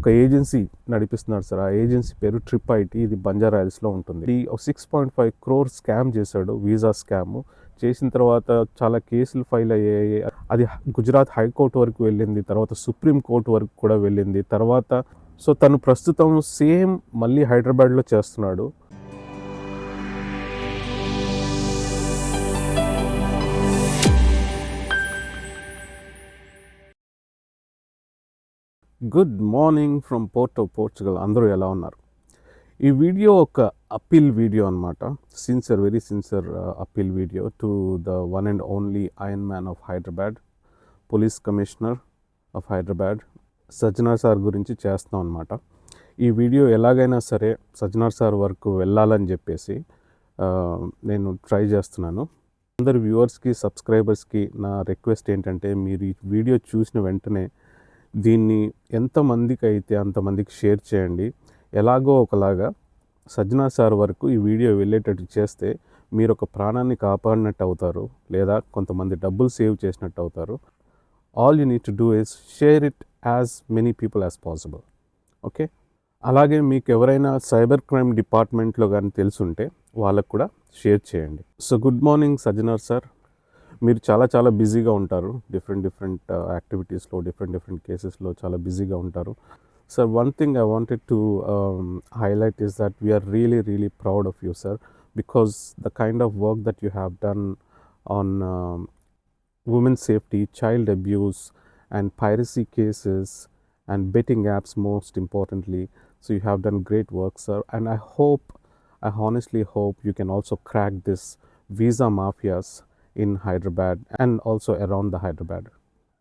ఒక ఏజెన్సీ నడిపిస్తున్నాడు సార్. ఆ ఏజెన్సీ పేరు ట్రిప్ ఐటీ. ఇది బంజారా హిల్స్లో ఉంటుంది. ఈ 6.5 crore స్కామ్ చేశాడు, వీసా స్కామ్ చేసిన తర్వాత చాలా కేసులు ఫైల్ అయ్యాయి. అది గుజరాత్ హైకోర్టు వరకు వెళ్ళింది, తర్వాత సుప్రీం కోర్టు వరకు కూడా వెళ్ళింది. తర్వాత సో తను ప్రస్తుతం సేమ్ మళ్ళీ హైదరాబాద్లో చేస్తున్నాడు. Good morning from Porto, Portugal. అందరూ ఎలా ఉన్నారు? ఈ వీడియో ఒక అప్పీల్ వీడియో అనమాట. Very sincere appeal video to the one and only iron man of Hyderabad, police commissioner of Hyderabad, Sajjanar sir గురించి చేస్తున్నాం అనమాట. ఈ వీడియో ఎలాగైనా సరే సజ్జనార్ సార్ వరకు వెళ్ళాలని చెప్పేసి నేను ట్రై చేస్తున్నాను. అందరు వ్యూవర్స్కి, సబ్స్క్రైబర్స్కి నా రిక్వెస్ట్ ఏంటంటే, మీరు ఈ వీడియో చూసిన వెంటనే దీన్ని ఎంతమందికి అయితే అంతమందికి షేర్ చేయండి. ఎలాగో ఒకలాగా సజ్జనార్ సార్ వరకు ఈ వీడియో వెళ్ళేటట్టు చేస్తే మీరు ఒక ప్రాణాన్ని కాపాడినట్టు అవుతారు, లేదా కొంతమంది డబ్బులు సేవ్ చేసినట్టు అవుతారు. All you need to do is share it as many people as possible. Okay. అలాగే మీకు ఎవరైనా సైబర్ క్రైమ్ డిపార్ట్మెంట్లో కానీ తెలుసుంటే వాళ్ళకు కూడా షేర్ చేయండి. So good morning Sajjanar sir. మీరు చాలా బిజీగా ఉంటారు. డిఫరెంట్ యాక్టివిటీస్లో, డిఫరెంట్ కేసెస్లో చాలా బిజీగా ఉంటారు. Sir, one thing I wanted to highlight is that we are really proud of you, sir, because the kind of work that you have done on women's safety, child abuse and piracy cases and betting apps most importantly. So you have done great work, sir, and I honestly hope you can also crack this visa mafias in Hyderabad and also around the Hyderabad.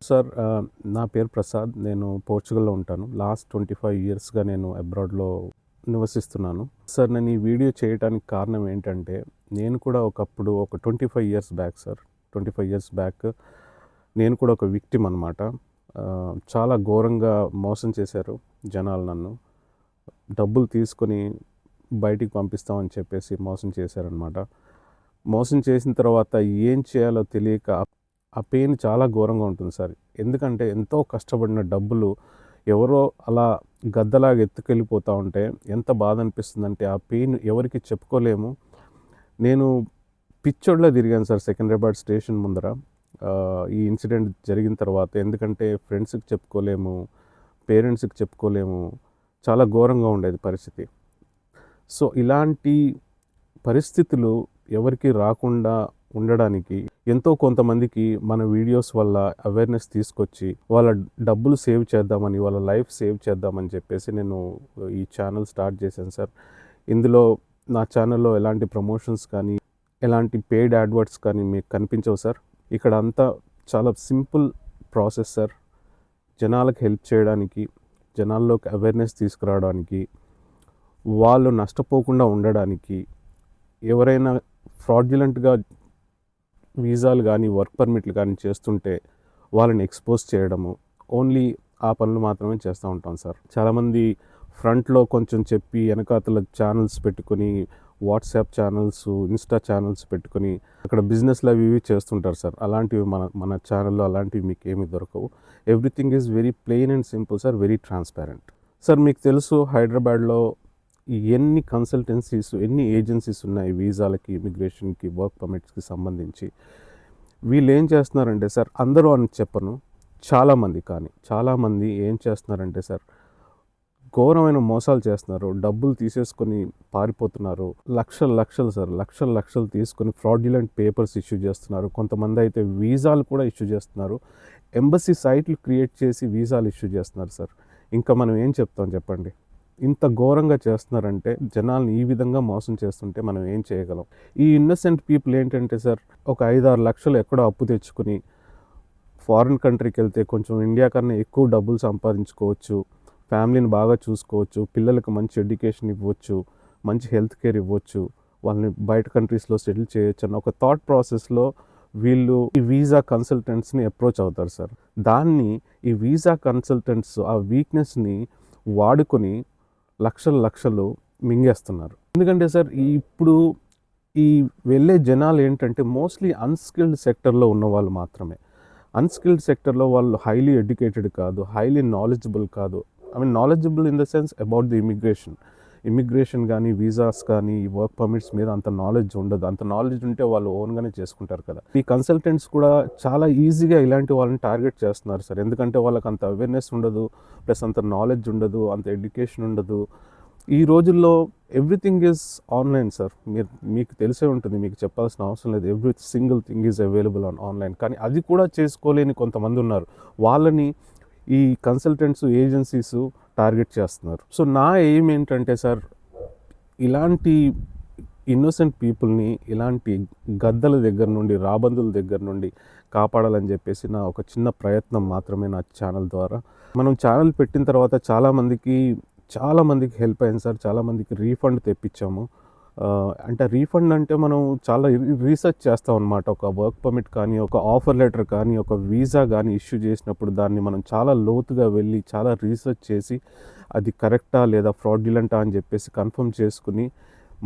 Sir, నా పేరు ప్రసాద్. నేను పోర్చుగల్లో ఉంటాను. Last 25 yearsగా నేను అబ్రాడ్లో నివసిస్తున్నాను. Sir, నేను ఈ video చేయడానికి కారణం ఏంటంటే, నేను కూడా ఒకప్పుడు ఒక 25 years back sir, 25 years back నేను కూడా ఒక విక్టిమ్ అనమాట. చాలా ఘోరంగా మోసం చేశారు జనాలు. నన్ను డబ్బులు తీసుకొని బయటికి పంపిస్తామని చెప్పేసి మోసం చేశారనమాట. మోసం చేసిన తర్వాత ఏం చేయాలో తెలియక ఆ పెయిన్ చాలా ఘోరంగా ఉంటుంది సార్. ఎందుకంటే ఎంతో కష్టపడిన డబ్బులు ఎవరో అలా గద్దలాగా ఎత్తుకెళ్ళిపోతూ ఉంటే ఎంత బాధ అనిపిస్తుందంటే, ఆ పెయిన్ ఎవరికి చెప్పుకోలేము. నేను పిచ్చోడ్లా తిరిగాను సార్ సికింద్రాబాద్ స్టేషన్ ముందర ఈ ఇన్సిడెంట్ జరిగిన తర్వాత. ఎందుకంటే ఫ్రెండ్స్కి చెప్పుకోలేము, పేరెంట్స్కి చెప్పుకోలేము. చాలా ఘోరంగా ఉండేది పరిస్థితి. సో ఇలాంటి పరిస్థితులు ఎవరికి రాకుండా ఉండడానికి ఎంతో కొంతమందికి మన వీడియోస్ వల్ల అవేర్నెస్ తీసుకొచ్చి వాళ్ళ డబ్బులు సేవ్ చేద్దామని, వాళ్ళ లైఫ్ సేవ్ చేద్దామని చెప్పేసి నేను ఈ ఛానల్ స్టార్ట్ చేశాను సార్. ఇందులో నా ఛానల్లో ఎలాంటి ప్రమోషన్స్ కానీ, ఎలాంటి పెయిడ్ అడ్వర్ట్స్ కానీ మీకు కనిపించవు సార్. ఇక్కడ అంతా చాలా సింపుల్ ప్రాసెస్ సార్. జనాలకు హెల్ప్ చేయడానికి, జనాల్లోకి అవేర్నెస్ తీసుకురావడానికి, వాళ్ళు నష్టపోకుండా ఉండడానికి, ఎవరైనా ఫ్రాడ్యులెంట్గా వీసాలు కానీ వర్క్ పర్మిట్లు కానీ చేస్తుంటే వాళ్ళని ఎక్స్పోజ్ చేయడము, ఓన్లీ ఆ పనులు మాత్రమే చేస్తూ ఉంటాం సార్. చాలామంది ఫ్రంట్లో కొంచెం చెప్పి వెనకాతల ఛానల్స్ పెట్టుకొని, వాట్సాప్ ఛానల్స్, ఇన్స్టా ఛానల్స్ పెట్టుకొని అక్కడ బిజినెస్లు అవి ఇవి చేస్తుంటారు సార్. అలాంటివి మన ఛానల్లో అలాంటివి మీకు ఏమీ దొరకవు. Everything is very plain and simple sir, very transparent. Sir, మీకు తెలుసు హైదరాబాద్లో ఎన్ని కన్సల్టెన్సీస్, ఎన్ని ఏజెన్సీస్ ఉన్నాయి వీసాలకి, ఇమిగ్రేషన్కి, వర్క్ పర్మిట్స్కి సంబంధించి. వీళ్ళు ఏం చేస్తున్నారంటే సార్, అందరూ అని చెప్పను, చాలామంది ఏం చేస్తున్నారంటే సార్, ఘోరమైన మోసాలు చేస్తున్నారు. డబ్బులు తీసేసుకొని పారిపోతున్నారు. లక్షలు తీసుకొని ఫ్రాడ్యులెంట్ పేపర్స్ ఇష్యూ చేస్తున్నారు. కొంతమంది అయితే వీసాలు కూడా ఇష్యూ చేస్తున్నారు. ఎంబసీ సైట్లు క్రియేట్ చేసి వీసాలు ఇష్యూ చేస్తున్నారు సార్. ఇంకా మనం ఏం చెప్తాం చెప్పండి? ఇంత ఘోరంగా చేస్తున్నారంటే, జనాల్ని ఈ విధంగా మోసం చేస్తుంటే మనం ఏం చేయగలం? ఈ ఇన్నసెంట్ పీపుల్ ఏంటంటే సార్, ఒక 5-6 లక్షలు ఎక్కడో అప్పు తెచ్చుకుని ఫారిన్ కంట్రీకి వెళ్తే కొంచెం ఇండియా కన్నా ఎక్కువ డబ్బులు సంపాదించుకోవచ్చు, ఫ్యామిలీని బాగా చూసుకోవచ్చు, పిల్లలకు మంచి ఎడ్యుకేషన్ ఇవ్వచ్చు, మంచి హెల్త్ కేర్ ఇవ్వచ్చు, వాళ్ళని బయట కంట్రీస్లో సెటిల్ చేయొచ్చు అన్న ఒక థాట్ ప్రాసెస్లో వీళ్ళు ఈ వీసా కన్సల్టెంట్స్ని అప్రోచ్ అవుతారు సార్. దాన్ని ఈ వీసా కన్సల్టెంట్స్ ఆ వీక్నెస్ని వాడుకొని లక్షలు మింగేస్తున్నారు. ఎందుకంటే సార్, ఇప్పుడు ఈ వెళ్ళే జనాలు ఏంటంటే మోస్ట్లీ అన్స్కిల్డ్ సెక్టర్లో ఉన్న వాళ్ళు మాత్రమే. అన్స్కిల్డ్ సెక్టర్లో వాళ్ళు హైలీ ఎడ్యుకేటెడ్ కాదు, హైలీ నాలెడ్జబుల్ కాదు. I mean knowledgeable in the sense about the immigration కానీ వీసాస్ కానీ వర్క్ పర్మిట్స్ మీద అంత నాలెడ్జ్ ఉండదు. అంత నాలెడ్జ్ ఉంటే వాళ్ళు ఓన్గానే చేసుకుంటారు కదా. ఈ కన్సల్టెంట్స్ కూడా చాలా ఈజీగా ఇలాంటి వాళ్ళని టార్గెట్ చేస్తున్నారు సార్. ఎందుకంటే వాళ్ళకి అంత అవేర్నెస్ ఉండదు, ప్లస్ అంత నాలెడ్జ్ ఉండదు, అంత ఎడ్యుకేషన్ ఉండదు. ఈ రోజుల్లో ఎవ్రీథింగ్ ఈజ్ ఆన్లైన్ సార్. మీకు తెలిసే ఉంటుంది, మీకు చెప్పాల్సిన అవసరం లేదు. Every single thing is available online. కానీ అది కూడా చేసుకోలేని కొంతమంది ఉన్నారు. వాళ్ళని ఈ కన్సల్టెంట్స్ ఏజెన్సీస్ టార్గెట్ చేస్తున్నారు. సో నా ఎయిమ్ ఏంటంటే సార్, ఇలాంటి ఇన్నోసెంట్ పీపుల్ని ఇలాంటి గద్దల దగ్గర నుండి, రాబందుల దగ్గర నుండి కాపాడాలని చెప్పేసి నా ఒక చిన్న ప్రయత్నం మాత్రమే నా ఛానల్ ద్వారా. మనం ఛానల్ పెట్టిన తర్వాత చాలామందికి హెల్ప్ అయింది సార్. చాలామందికి రీఫండ్ తెప్పించాము. అంటే రీఫండ్ అంటే మనం చాలా రీసెర్చ్ చేస్తాం అనమాట. ఒక వర్క్ పర్మిట్ కానీ, ఒక ఆఫర్ లెటర్ కానీ, ఒక వీసా కానీ ఇష్యూ చేసినప్పుడు దాన్ని మనం చాలా లోతుగా వెళ్ళి చాలా రీసెర్చ్ చేసి అది కరెక్టా లేదా ఫ్రాడ్యులెంటా అని చెప్పేసి కన్ఫర్మ్ చేసుకుని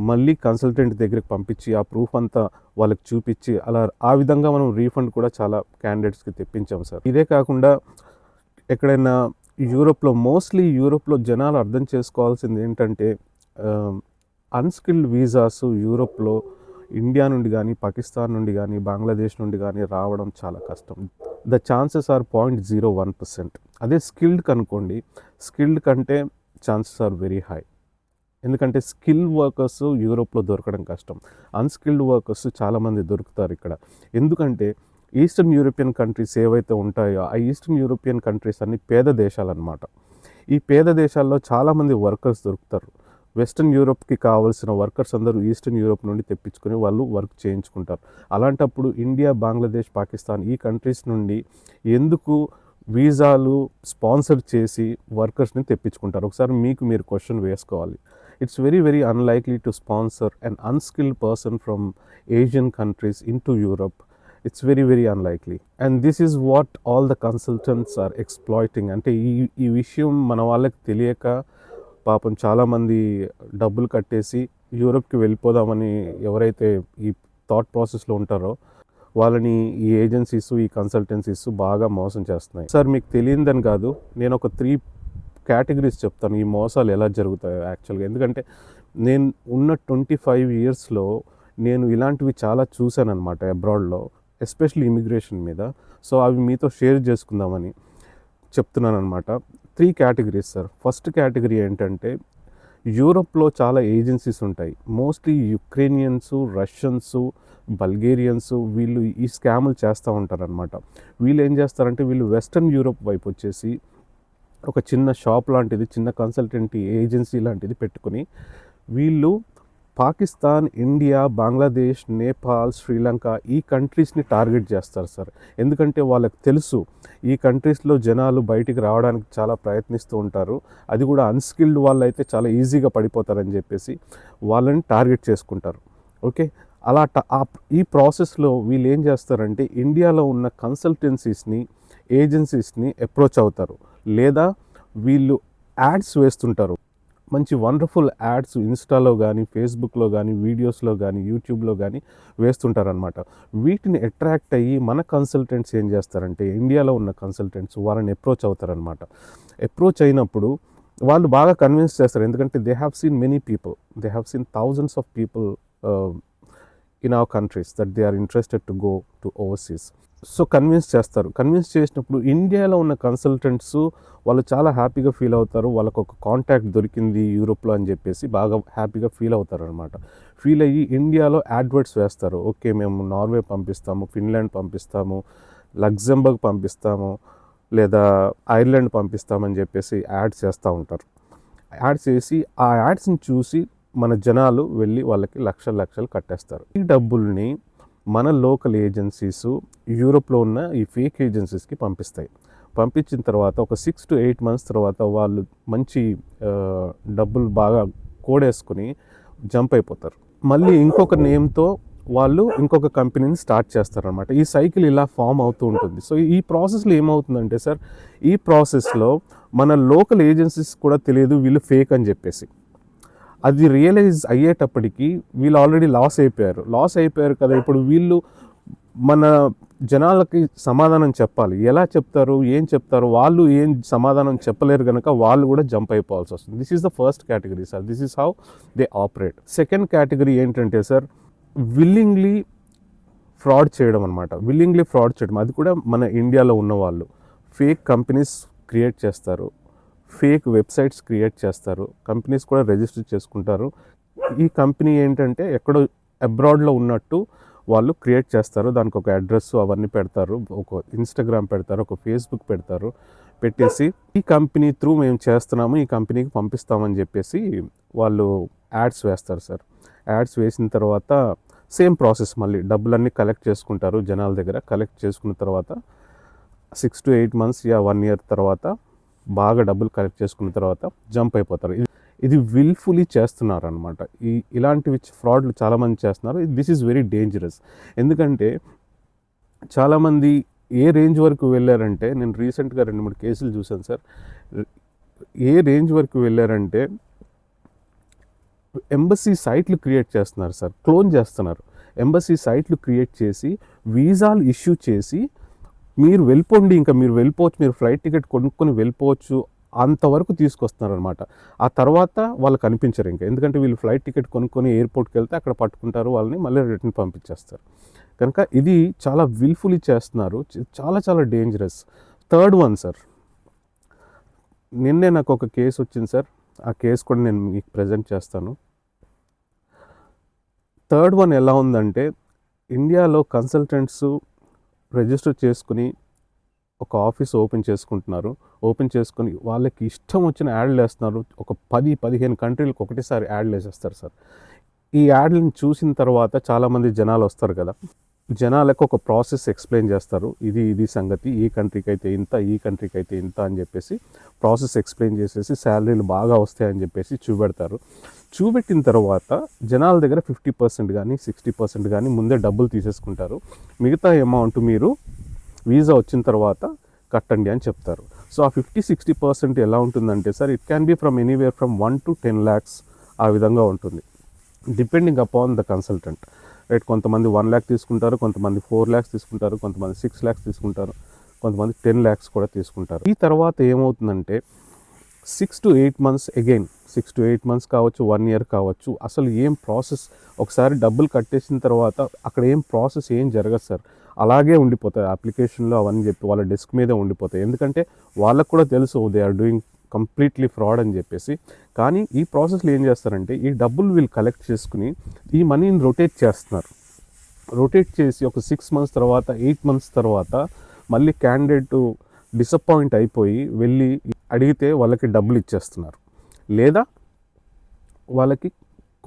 మళ్ళీ కన్సల్టెంట్ దగ్గరికి పంపించి ఆ ప్రూఫ్ అంతా వాళ్ళకి చూపించి ఆ విధంగా మనం రీఫండ్ కూడా చాలా క్యాండిడేట్స్కి తెప్పించాం సార్. ఇదే కాకుండా ఎక్కడైనా మోస్ట్లీ యూరోప్లో జనాలు అర్థం చేసుకోవాల్సింది ఏంటంటే, అన్స్కిల్డ్ వీసాస్ యూరోప్లో ఇండియా నుండి కానీ, పాకిస్తాన్ నుండి కానీ, బంగ్లాదేశ్ నుండి కానీ రావడం చాలా కష్టం. The chances are 0.01%. అదే స్కిల్డ్ కనుకోండి, స్కిల్డ్ కంటే ఛాన్సెస్ ఆర్ వెరీ హై. ఎందుకంటే స్కిల్ వర్కర్స్ యూరోప్లో దొరకడం కష్టం. అన్స్కిల్డ్ వర్కర్స్ చాలామంది దొరుకుతారు ఇక్కడ. ఎందుకంటే ఈస్టర్న్ యూరోపియన్ కంట్రీస్ ఏవైతే ఉంటాయో ఆ ఈస్టర్న్ యూరోపియన్ కంట్రీస్ అన్ని పేద దేశాలు అన్నమాట. ఈ పేద దేశాల్లో చాలామంది వర్కర్స్ దొరుకుతారు. వెస్ట్రన్ యూరోప్కి కావాల్సిన వర్కర్స్ అందరూ ఈస్టర్న్ యూరోప్ నుండి తెప్పించుకొని వాళ్ళు వర్క్ చేయించుకుంటారు. అలాంటప్పుడు ఇండియా, బంగ్లాదేశ్, పాకిస్తాన్ ఈ కంట్రీస్ నుండి ఎందుకు వీసాలు స్పాన్సర్ చేసి వర్కర్స్ని తెప్పించుకుంటారు? ఒకసారి మీరు క్వశ్చన్ వేసుకోవాలి. It's very very unlikely to sponsor an unskilled person from Asian countries in to Europe. It's very very unlikely, and this is what all the consultants are exploiting. అంటే ఈ విషయం మన వాళ్ళకి తెలియక పాపం చాలామంది డబ్బులు కట్టేసి యూరోప్కి వెళ్ళిపోదామని ఎవరైతే ఈ థాట్ ప్రాసెస్లో ఉంటారో వాళ్ళని ఈ ఏజెన్సీస్, ఈ కన్సల్టెన్సీస్ బాగా మోసం చేస్తున్నాయి సార్. మీకు తెలియదని కాదు, నేను ఒక 3 కేటగిరీస్ చెప్తాను ఈ మోసాలు ఎలా జరుగుతాయో యాక్చువల్గా. ఎందుకంటే నేను ఉన్న 25 ఇయర్స్లో నేను ఇలాంటివి చాలా చూశాను అనమాట అబ్రాడ్లో, ఎస్పెషల్లీ ఇమిగ్రేషన్ మీద. సో అవి మీతో షేర్ చేసుకుందామని చెప్తున్నాను అనమాట. 3 కేటగిరీస్ సార్. ఫస్ట్ కేటగిరీ ఏంటంటే, యూరోప్లో చాలా ఏజెన్సీస్ ఉంటాయి. మోస్ట్లీ యుక్రేనియన్స్, రష్యన్స్, బల్గేరియన్స్ వీళ్ళు ఈ స్కాములు చేస్తూ ఉంటారనమాట. వీళ్ళు ఏం చేస్తారంటే, వీళ్ళు వెస్ట్రన్ యూరోప్ వైపు వచ్చేసి ఒక చిన్న షాప్ లాంటిది, చిన్న కన్సల్టెంట్ ఏజెన్సీ లాంటిది పెట్టుకుని వీళ్ళు పాకిస్తాన్, ఇండియా, బంగ్లాదేశ్, నేపాల్, శ్రీలంక ఈ కంట్రీస్ని టార్గెట్ చేస్తారు సార్. ఎందుకంటే వాళ్ళకి తెలుసు ఈ కంట్రీస్లో జనాలు బయటికి రావడానికి చాలా ప్రయత్నిస్తూ ఉంటారు, అది కూడా అన్స్కిల్డ్ వాళ్ళు అయితే చాలా ఈజీగా పడిపోతారని చెప్పేసి వాళ్ళని టార్గెట్ చేసుకుంటారు. ఓకే, అలా ఈ ప్రాసెస్లో వీళ్ళు ఏం చేస్తారంటే, ఇండియాలో ఉన్న కన్సల్టెన్సీస్ని, ఏజెన్సీస్ని అప్రోచ్ అవుతారు, లేదా వీళ్ళు యాడ్స్ వేస్తుంటారు. మంచి వండర్ఫుల్ యాడ్స్ ఇన్స్టాలో కానీ, ఫేస్బుక్లో కానీ, వీడియోస్లో కానీ, యూట్యూబ్లో కానీ వేస్తుంటారనమాట. వీటిని అట్రాక్ట్ అయ్యి మన కన్సల్టెంట్స్ ఏం చేస్తారంటే, ఇండియాలో ఉన్న కన్సల్టెంట్స్ వాళ్ళని అప్రోచ్ అవుతారనమాట. అప్రోచ్ అయినప్పుడు వాళ్ళు బాగా కన్విన్స్ చేస్తారు. ఎందుకంటే they have seen many people, they have seen thousands of people in our countries that they are interested to go to overseas. So convince చేస్తారు. కన్విన్స్ చేసినప్పుడు ఇండియాలో ఉన్న కన్సల్టెంట్స్ వాళ్ళు చాలా హ్యాపీగా ఫీల్ అవుతారు. వాళ్ళకు ఒక కాంటాక్ట్ దొరికింది యూరోప్లో అని చెప్పేసి బాగా హ్యాపీగా ఫీల్ అవుతారు అనమాట. ఫీల్ అయ్యి ఇండియాలో యాడ్వర్ట్స్ వేస్తారు. ఓకే, మేము నార్వే పంపిస్తాము, ఫిన్లాండ్ పంపిస్తాము, లగ్జంబర్గ్ పంపిస్తాము, లేదా ఐర్లాండ్ పంపిస్తామని చెప్పేసి యాడ్స్ చేస్తూ ఉంటారు. యాడ్స్ చేసి ఆ యాడ్స్ని చూసి మన జనాలు వెళ్ళి వాళ్ళకి లక్షలు కట్టేస్తారు. ఈ డబ్బుల్ని మన లోకల్ ఏజెన్సీస్ యూరోప్లో ఉన్న ఈ ఫేక్ ఏజెన్సీస్కి పంపిస్తాయి. పంపించిన తర్వాత ఒక 6 to 8 months తర్వాత వాళ్ళు మంచి డబ్బులు బాగా కోడేసుకుని జంప్ అయిపోతారు. మళ్ళీ ఇంకొక నేమ్తో వాళ్ళు ఇంకొక కంపెనీని స్టార్ట్ చేస్తారనమాట. ఈ సైకిల్ ఇలా ఫామ్ అవుతూ ఉంటుంది. సో ఈ ప్రాసెస్లో ఏమవుతుందంటే సార్, ఈ ప్రాసెస్లో మన లోకల్ ఏజెన్సీస్ కూడా తెలియదు వీళ్ళు ఫేక్ అని చెప్పేసి. అది రియలైజ్ అయ్యేటప్పటికి వీళ్ళు ఆల్రెడీ లాస్ అయిపోయారు కదా. ఇప్పుడు వీళ్ళు మన జనాలకి సమాధానం చెప్పాలి. ఎలా చెప్తారు, ఏం చెప్తారు, వాళ్ళు ఏం సమాధానం చెప్పలేరు కనుక వాళ్ళు కూడా జంప్ అయిపోవాల్సి వస్తుంది. This is the first category sir. This is how they operate. Second category ఏంటంటే సార్, విల్లింగ్లీ ఫ్రాడ్ చేయడం అనమాట. విల్లింగ్లీ ఫ్రాడ్ చేయడం, అది కూడా మన ఇండియాలో ఉన్నవాళ్ళు ఫేక్ కంపెనీస్ క్రియేట్ చేస్తారు, ఫేక్ వెబ్సైట్స్ క్రియేట్ చేస్తారు, కంపెనీస్ కూడా రిజిస్టర్ చేసుకుంటారు. ఈ కంపెనీ ఏంటంటే ఎక్కడో అబ్రాడ్లో ఉన్నట్టు వాళ్ళు క్రియేట్ చేస్తారు, దానికి ఒక అడ్రస్ అవన్నీ పెడతారు, ఒక ఇన్స్టాగ్రామ్ పెడతారు, ఒక ఫేస్బుక్ పెడతారు, పెట్టేసి ఈ కంపెనీ త్రూ మేము చేస్తున్నాము, ఈ కంపెనీకి పంపిస్తామని చెప్పేసి వాళ్ళు యాడ్స్ వేస్తారు సార్. యాడ్స్ వేసిన తర్వాత సేమ్ ప్రాసెస్, మళ్ళీ డబ్బులన్నీ కలెక్ట్ చేసుకుంటారు జనాల దగ్గర. కలెక్ట్ చేసుకున్న తర్వాత 6 to 8 months 1 year తర్వాత బాగా డబ్బులు కలెక్ట్ చేసుకున్న తర్వాత జంప్ అయిపోతారు. ఇది విల్ఫుల్లీ చేస్తున్నారు అనమాట. ఇలాంటివి ఫ్రాడ్లు చాలామంది చేస్తున్నారు. This is very dangerous. ఎందుకంటే చాలామంది ఏ రేంజ్ వరకు వెళ్ళారంటే, నేను రీసెంట్గా 2-3 కేసులు చూశాను సార్. ఏ రేంజ్ వరకు వెళ్ళారంటే ఎంబసీ సైట్లు క్రియేట్ చేస్తున్నారు సార్, క్లోన్ చేస్తున్నారు. ఎంబసీ సైట్లు క్రియేట్ చేసి వీసాలు ఇష్యూ చేసి మీరు వెళ్ళిపోండి, ఇంకా మీరు వెళ్ళిపోవచ్చు, మీరు ఫ్లైట్ టికెట్ కొనుక్కొని వెళ్ళిపోవచ్చు అంతవరకు తీసుకొస్తున్నారు అనమాట. ఆ తర్వాత వాళ్ళు కనిపించరు ఇంకా, ఎందుకంటే వీళ్ళు ఫ్లైట్ టికెట్ కొనుక్కొని ఎయిర్పోర్ట్కి వెళ్తే అక్కడ పట్టుకుంటారు, వాళ్ళని మళ్ళీ రిటర్న్ పంపించేస్తారు. కనుక ఇది చాలా విల్ఫుల్లీ చేస్తున్నారు, చాలా చాలా డేంజరస్. థర్డ్ వన్ సార్, నిన్నే నాకు ఒక కేసు వచ్చింది సార్, ఆ కేసు కూడా నేను మీకు ప్రజెంట్ చేస్తాను. థర్డ్ వన్ ఎలా ఉందంటే, ఇండియాలో కన్సల్టెంట్స్ రిజిస్టర్ చేసుకుని ఒక ఆఫీస్ ఓపెన్ చేసుకుంటున్నారు. ఓపెన్ చేసుకుని వాళ్ళకి ఇష్టం వచ్చిన యాడ్లు వేస్తున్నారు. ఒక 10-15 కంట్రీలకు ఒకటేసారి యాడ్లు వేసేస్తారు సార్. ఈ యాడ్లను చూసిన తర్వాత చాలామంది జనాలు వస్తారు కదా, జనాలకు ఒక ప్రాసెస్ ఎక్స్ప్లెయిన్ చేస్తారు. ఇది సంగతి, ఈ కంట్రీకి అయితే ఇంత, ఈ కంట్రీకి అయితే ఇంత అని చెప్పేసి ప్రాసెస్ ఎక్స్ప్లెయిన్ చేసేసి శాలరీలు బాగా వస్తాయని చెప్పేసి చూపెడతారు. చూపెట్టిన తర్వాత జనాల దగ్గర 50% కానీ 60% కానీ ముందే డబ్బులు తీసేసుకుంటారు. మిగతా అమౌంట్ మీరు వీసా వచ్చిన తర్వాత కట్టండి అని చెప్తారు. సో ఆ 50-60% ఎలా ఉంటుందంటే sir, it can be from anywhere from 1 to 10 lakhs ఆ విధంగా ఉంటుంది, depending upon the consultant. Right, కొంతమంది 1 lakh తీసుకుంటారు, కొంతమంది 4 lakhs తీసుకుంటారు, కొంతమంది 6 lakhs తీసుకుంటారు, కొంతమంది 10 lakhs కూడా తీసుకుంటారు. ఈ తర్వాత ఏమవుతుందంటే 6 to 8 months, again 6 to 8 months కావచ్చు, 1 year కావచ్చు, అసలు ఏం ప్రాసెస్, ఒకసారి డబ్బులు కట్టేసిన తర్వాత అక్కడ ఏం ప్రాసెస్ ఏం జరగదు సార్. అలాగే ఉండిపోతాయి అప్లికేషన్లో అవన్నీ చెప్పి వాళ్ళ డెస్క్ మీదే ఉండిపోతాయి. ఎందుకంటే వాళ్ళకు కూడా తెలుసు they are doing completely fraud అని చెప్పేసి. కానీ ఈ ప్రాసెస్లో ఏం చేస్తారంటే, ఈ డబ్బులు వీళ్ళు కలెక్ట్ చేసుకుని ఈ మనీని రొటేట్ చేస్తున్నారు. రొటేట్ చేసి ఒక 6 months తర్వాత, 8 months తర్వాత మళ్ళీ క్యాండిడేట్ డిసప్పాయింట్ అయిపోయి వెళ్ళి అడిగితే వాళ్ళకి డబ్బులు ఇచ్చేస్తున్నారు. లేదా వాళ్ళకి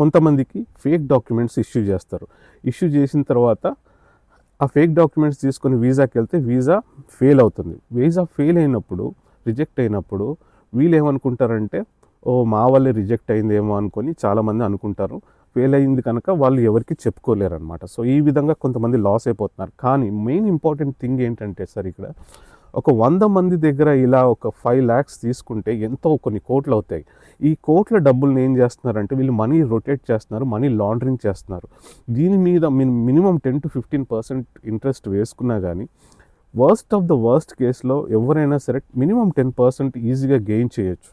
కొంతమందికి ఫేక్ డాక్యుమెంట్స్ ఇష్యూ చేస్తారు. ఇష్యూ చేసిన తర్వాత ఆ ఫేక్ డాక్యుమెంట్స్ తీసుకొని వీసాకి వెళ్తే వీసా ఫెయిల్ అవుతుంది. వీసా ఫెయిల్ అయినప్పుడు, రిజెక్ట్ అయినప్పుడు వీళ్ళు ఏమనుకుంటారంటే, ఓ మా వాళ్ళే రిజెక్ట్ అయిందేమో అనుకొని చాలామంది అనుకుంటారు. ఫెయిల్ అయింది కనుక వాళ్ళు ఎవరికి చెప్పుకోలేరు అనమాట. సో ఈ విధంగా కొంతమంది లాస్ అయిపోతున్నారు. కానీ మెయిన్ ఇంపార్టెంట్ థింగ్ ఏంటంటే సార్, ఇక్కడ ఒక 100 మంది దగ్గర ఇలా ఒక 5 lakhs తీసుకుంటే ఎంతో కొన్ని కోట్లు అవుతాయి. ఈ కోట్ల డబ్బుల్ని ఏం చేస్తున్నారంటే వీళ్ళు మనీ రొటేట్ చేస్తున్నారు, మనీ లాండరింగ్ చేస్తున్నారు. దీని మీద మినిమం 10 to 15% ఇంట్రెస్ట్ వేసుకున్నా కానీ వర్స్ట్ ఆఫ్ ద వర్స్ట్ కేసులో ఎవరైనా సరే మినిమం 10% ఈజీగా గెయిన్ చేయొచ్చు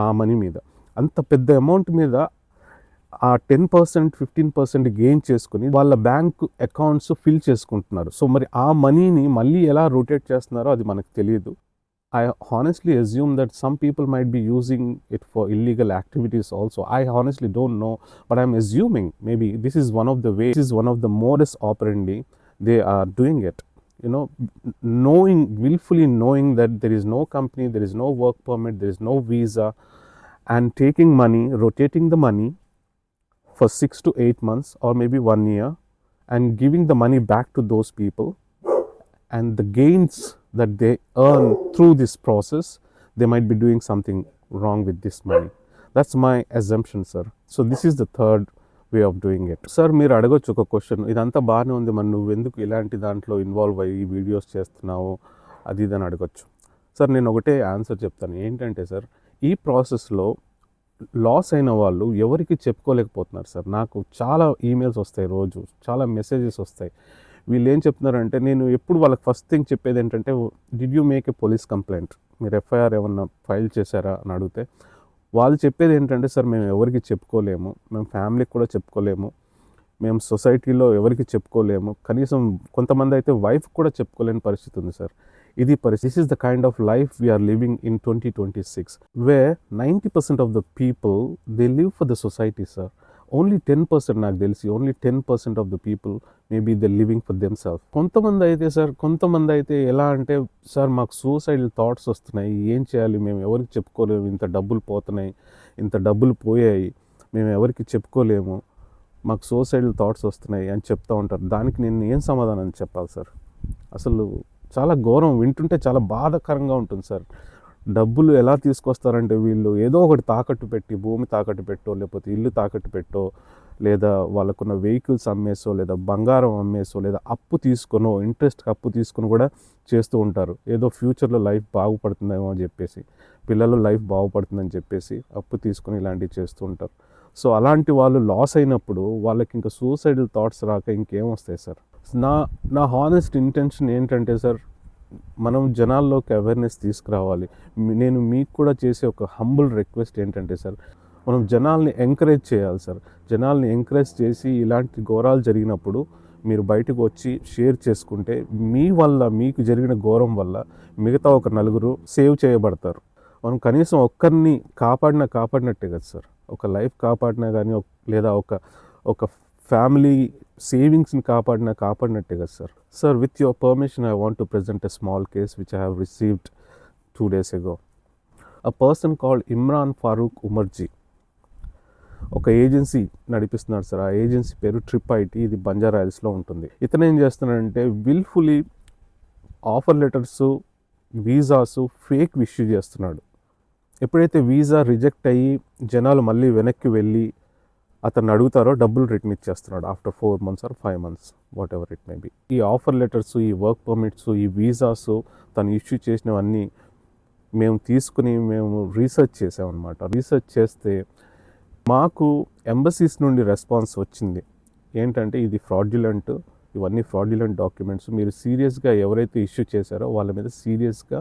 ఆ మనీ మీద. అంత పెద్ద అమౌంట్ మీద ఆ 10% 15% గెయిన్ చేసుకుని వాళ్ళ బ్యాంక్ అకౌంట్స్ ఫిల్ చేసుకుంటున్నారు. సో మరి ఆ మనీని మళ్ళీ ఎలా రొటేట్ చేస్తున్నారో అది మనకు తెలియదు. I honestly assume that some people might be using it for illegal activities also. I honestly don't know, but I'm assuming maybe this is one of the ways, this is one of the modus operandi they are doing it. You know, willfully knowing that there is no company, there is no work permit, there is no visa, and taking money, rotating the money for 6 to 8 months or maybe 1 year and giving the money back to those people, and the gains that they earn through this process, they might be doing something wrong with this money. That's my assumption, sir. So this is the third way of doing it. Sir, మీరు అడగొచ్చు ఒక question, ఇదంతా బాగానే ఉంది, మరి నువ్వు ఎందుకు ఇలాంటి దాంట్లో ఇన్వాల్వ్ అయ్యి వీడియోస్ చేస్తున్నావు అది ఇది అని అడగొచ్చు. సార్ నేను ఒకటే ఆన్సర్ చెప్తాను. ఏంటంటే సార్, ఈ ప్రాసెస్లో లాస్ అయిన వాళ్ళు ఎవరికి చెప్పుకోలేకపోతున్నారు సార్. నాకు చాలా ఈమెయిల్స్ వస్తాయి, రోజు చాలా మెసేజెస్ వస్తాయి. వీళ్ళు ఏం చెప్తున్నారంటే, నేను ఎప్పుడు వాళ్ళకి ఫస్ట్ థింగ్ చెప్పేది ఏంటంటే, did you make a police complaint, మీరు ఎఫ్ఐఆర్ ఏమన్నా ఫైల్ చేశారా అని అడిగితే, వాళ్ళు చెప్పేది ఏంటంటే, సార్ మేము ఎవరికి చెప్పుకోలేము, మేము ఫ్యామిలీకి కూడా చెప్పుకోలేము, మేము సొసైటీలో ఎవరికి చెప్పుకోలేము, కనీసం కొంతమంది అయితే వైఫ్ కూడా చెప్పుకోలేని పరిస్థితి ఉంది సార్. ఇది పరిస్థితి. This is the kind of life we are living in 2026, where 90% of the people they live for the society sir. Only 10% నాకు తెలిసి, only 10% of the people maybe they living for themself. కొంతమంది అయితే ఎలా అంటే, sir మాకు suicidal thoughts వస్తున్నాయి, ఏం చేయాలి, మేము ఎవరికి చెప్పుకోలేము, ఇంత డబ్బులు పోతున్నాయి, ఇంత డబ్బులు పోయాయి, మేము ఎవరికి చెప్పుకోలేము, మాకు సూసైడల్ థాట్స్ వస్తున్నాయి అని చెప్తూ ఉంటారు. దానికి నేను ఏం సమాధానం చెప్పాలి సార్? అసలు చాలా ఘోరం, వింటుంటే చాలా బాధాకరంగా ఉంటుంది సార్. డబ్బులు ఎలా తీసుకొస్తారంటే, వీళ్ళు ఏదో ఒకటి తాకట్టు పెట్టి, భూమి తాకట్టు పెట్టో, లేకపోతే ఇల్లు తాకట్టు పెట్టో, లేదా వాళ్ళకున్న వెహికల్స్ అమ్మేసో, లేదా బంగారం అమ్మేసో, లేదా అప్పు తీసుకొనో, ఇంట్రెస్ట్కి అప్పు తీసుకొని కూడా చేస్తూ ఉంటారు. ఏదో ఫ్యూచర్లో లైఫ్ బాగుపడుతుందేమో అని చెప్పేసి, పిల్లల లైఫ్ బాగుపడుతుందని చెప్పేసి అప్పు తీసుకొని ఇలాంటివి చేస్తూ ఉంటారు. సో అలాంటి వాళ్ళు లాస్ అయినప్పుడు వాళ్ళకి ఇంకా సూసైడల్ థాట్స్ రాక ఇంకేం వస్తాయి సార్? నా హానెస్ట్ ఇంటెన్షన్ ఏంటంటే సార్, మనం జనాల్లోకి అవేర్నెస్ తీసుకురావాలి. నేను మీకు కూడా చేసే ఒక హంబుల్ రిక్వెస్ట్ ఏంటంటే సార్, మనం జనాల్ని ఎంకరేజ్ చేయాలి సార్. జనాల్ని ఎంకరేజ్ చేసి ఇలాంటి ఘోరాలు జరిగినప్పుడు మీరు బయటకు వచ్చి షేర్ చేసుకుంటే, మీ వల్ల, మీకు జరిగిన ఘోరం వల్ల మిగతా ఒక నలుగురు సేవ్ చేయబడతారు. మనం కనీసం ఒక్కరిని కాపాడినట్టే కదా సార్. ఒక లైఫ్ కాపాడినా కానీ, లేదా ఒక ఫ్యామిలీ సేవింగ్స్ని కాపాడినట్టే కదా sir. Sir, with your permission, I want to present a small case which I have received 2 days ago. A person called Imran Farooq Umarji ఒక ఏజెన్సీ నడిపిస్తున్నాడు సార్. ఆ ఏజెన్సీ పేరు ట్రిప్ ఐటీ. ఇది బంజారా హిల్స్లో ఉంటుంది. ఇతను ఏం చేస్తున్నాడంటే, wilfully offer letters, visas fake issue చేస్తున్నాడు. ఎప్పుడైతే వీసా రిజెక్ట్ అయ్యి జనాలు మళ్ళీ వెనక్కి వెళ్ళి అతను అడుగుతారో, డబ్బులు రిటర్న్ ఇచ్చేస్తున్నాడు after 4 months or 5 months, whatever it may be. ఈ ఆఫర్ లెటర్స్, ఈ వర్క్ పర్మిట్స్, ఈ వీసాస్ తను ఇష్యూ చేసినవన్నీ మేము రీసెర్చ్ చేసామన్నమాట. రీసెర్చ్ చేస్తే మాకు ఎంబసీస్ నుండి రెస్పాన్స్ వచ్చింది ఏంటంటే, ఇది ఫ్రాడ్యులెంట్, ఇవన్నీ ఫ్రాడ్యులెంట్ డాక్యుమెంట్స్, మీరు సీరియస్గా ఎవరైతే ఇష్యూ చేశారో వాళ్ళ మీద సీరియస్గా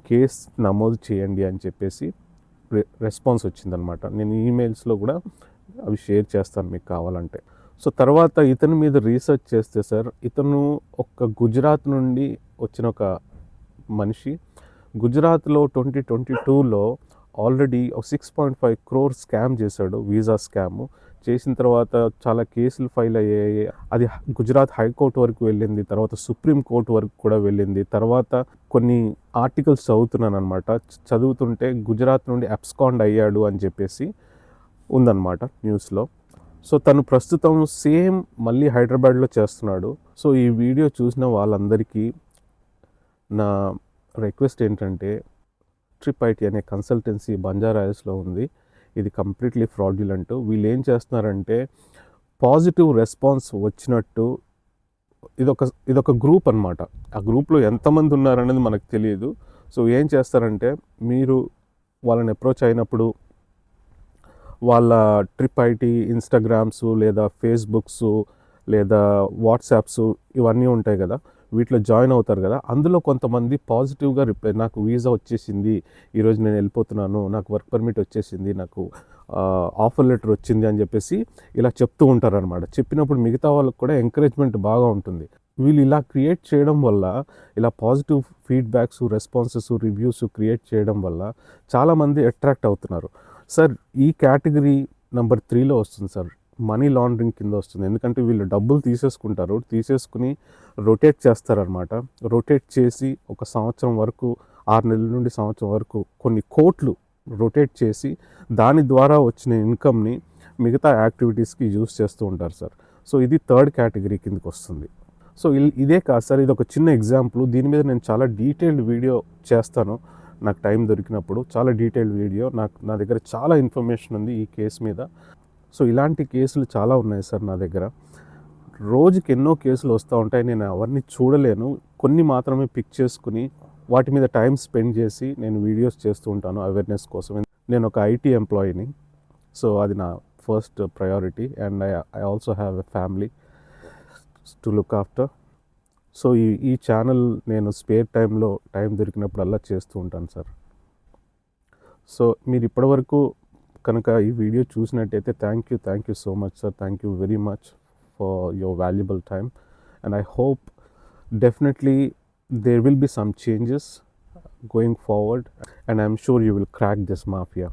కేసు నమోదు చేయండి అని చెప్పేసి రెస్పాన్స్ వచ్చిందనమాట. నేను ఈమెయిల్స్లో కూడా అవి షేర్ చేస్తాను మీకు కావాలంటే. సో తర్వాత ఇతని మీద రీసెర్చ్ చేస్తే సార్, ఇతను ఒక గుజరాత్ నుండి వచ్చిన ఒక మనిషి. గుజరాత్లో 2022లో ఆల్రెడీ ఒక 6.5 crore స్కామ్ చేశాడు, వీసా స్కామ్. చేసిన తర్వాత చాలా కేసులు ఫైల్ అయ్యాయి. అది గుజరాత్ హైకోర్టు వరకు వెళ్ళింది, తర్వాత సుప్రీం కోర్టు వరకు కూడా వెళ్ళింది. తర్వాత కొన్ని ఆర్టికల్స్ చదువుతున్నాను అనమాట. చదువుతుంటే గుజరాత్ నుండి అబ్స్కాండ్ అయ్యాడు అని చెప్పేసి ఉందన్నమాట న్యూస్లో. సో తను ప్రస్తుతం సేమ్ మళ్ళీ హైదరాబాద్లో చేస్తున్నాడు. సో ఈ వీడియో చూసిన వాళ్ళందరికీ నా రిక్వెస్ట్ ఏంటంటే, ట్రిప్ ఐటీ అనే కన్సల్టెన్సీ బంజారా హిల్స్లో ఉంది. ఇది కంప్లీట్లీ ఫ్రాడ్యులెంట్. వీళ్ళు ఏం చేస్తున్నారంటే, పాజిటివ్ రెస్పాన్స్ వచ్చినట్టు, ఇదొక గ్రూప్ అనమాట. ఆ గ్రూప్లో ఎంతమంది ఉన్నారనేది మనకు తెలియదు. సో ఏం చేస్తారంటే, మీరు వాళ్ళని అప్రోచ్ అయినప్పుడు వాళ్ళ ట్రిప్ ఐటీ ఇన్స్టాగ్రామ్స్, లేదా ఫేస్బుక్స్, లేదా వాట్సాప్స్ ఇవన్నీ ఉంటాయి కదా, వీటిలో జాయిన్ అవుతారు కదా. అందులో కొంతమంది పాజిటివ్గా రిప్లై, నాకు వీసా వచ్చేసింది, ఈరోజు నేను వెళ్ళిపోతున్నాను, నాకు వర్క్ పర్మిట్ వచ్చేసింది, నాకు ఆఫర్ లెటర్ వచ్చింది అని చెప్పేసి ఇలా చెప్తూ ఉంటారు అనమాట. చెప్పినప్పుడు మిగతా వాళ్ళకి కూడా ఎంకరేజ్మెంట్ బాగా ఉంటుంది. వీళ్ళు ఇలా క్రియేట్ చేయడం వల్ల, ఇలా positive feedbacks, responses, reviews create చేయడం వల్ల చాలామంది అట్రాక్ట్ అవుతున్నారు సార్. ఈ కేటగిరీ నెంబర్ 3లో వస్తుంది సార్. మనీ లాండరింగ్ కింద వస్తుంది. ఎందుకంటే వీళ్ళు డబ్బులు తీసేసుకుని రొటేట్ చేస్తారనమాట. రొటేట్ చేసి ఒక సంవత్సరం వరకు, 6 నెలల నుండి సంవత్సరం వరకు కొన్ని కోట్లు రొటేట్ చేసి దాని ద్వారా వచ్చిన ఇన్కమ్ని మిగతా యాక్టివిటీస్కి యూజ్ చేస్తూ ఉంటారు సార్. సో ఇది 3rd కేటగిరీ కిందకి వస్తుంది. సో ఇదే కాదు సార్, ఇది ఒక చిన్న ఎగ్జాంపుల్. దీని మీద నేను చాలా డీటెయిల్డ్ వీడియో చేస్తాను నాకు టైం దొరికినప్పుడు. చాలా డీటెయిల్డ్ వీడియో, నా దగ్గర చాలా ఇన్ఫర్మేషన్ ఉంది ఈ కేసు మీద. సో ఇలాంటి కేసులు చాలా ఉన్నాయి సార్ నా దగ్గర. రోజుకి ఎన్నో కేసులు వస్తూ ఉంటాయి. నేను అవన్నీ చూడలేను, కొన్ని మాత్రమే పిక్ చేసుకుని వాటి మీద టైం స్పెండ్ చేసి నేను వీడియోస్ చేస్తూ ఉంటాను అవేర్నెస్ కోసం. నేను ఒక ఐటీ ఎంప్లాయీని, సో అది నా first priority. And I also have a family to look after. So ఈ ఛానల్ నేను స్పేర్ టైంలో టైం దొరికినప్పుడల్లా చేస్తూ ఉంటాను సార్. సో మీరు ఇప్పటివరకు కనుక ఈ వీడియో చూసినట్టయితే thank you so much sir. Thank you very much for your valuable time. And I hope definitely there will be some changes going forward and I'm sure you will crack this mafia.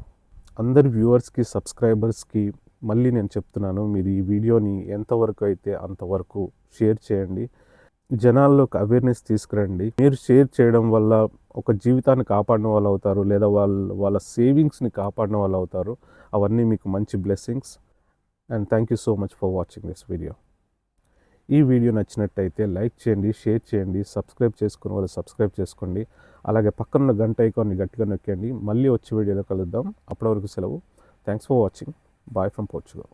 అందరి వ్యూవర్స్కి, సబ్స్క్రైబర్స్కి మళ్ళీ నేను చెప్తున్నాను, మీరు ఈ వీడియోని ఎంతవరకు అయితే అంతవరకు షేర్ చేయండి. జనాల్లోకి అవేర్నెస్ తీసుకురండి. మీరు షేర్ చేయడం వల్ల ఒక జీవితాన్ని కాపాడిన వాళ్ళు అవుతారు, లేదా వాళ్ళ సేవింగ్స్ని కాపాడిన వాళ్ళు అవుతారు. అవన్నీ మీకు మంచి blessings. And thank you so much for watching this video. ఈ వీడియో నచ్చినట్టయితే లైక్ చేయండి, షేర్ చేయండి, సబ్స్క్రైబ్ చేసుకుని వాళ్ళు సబ్స్క్రైబ్ చేసుకోండి. అలాగే పక్కన గంట ఐకాన్ని గట్టిగా నొక్కండి. మళ్ళీ వచ్చే వీడియోలో కలుద్దాం. అప్పటి వరకు సెలవు. Thanks for watching. Bye from Portugal.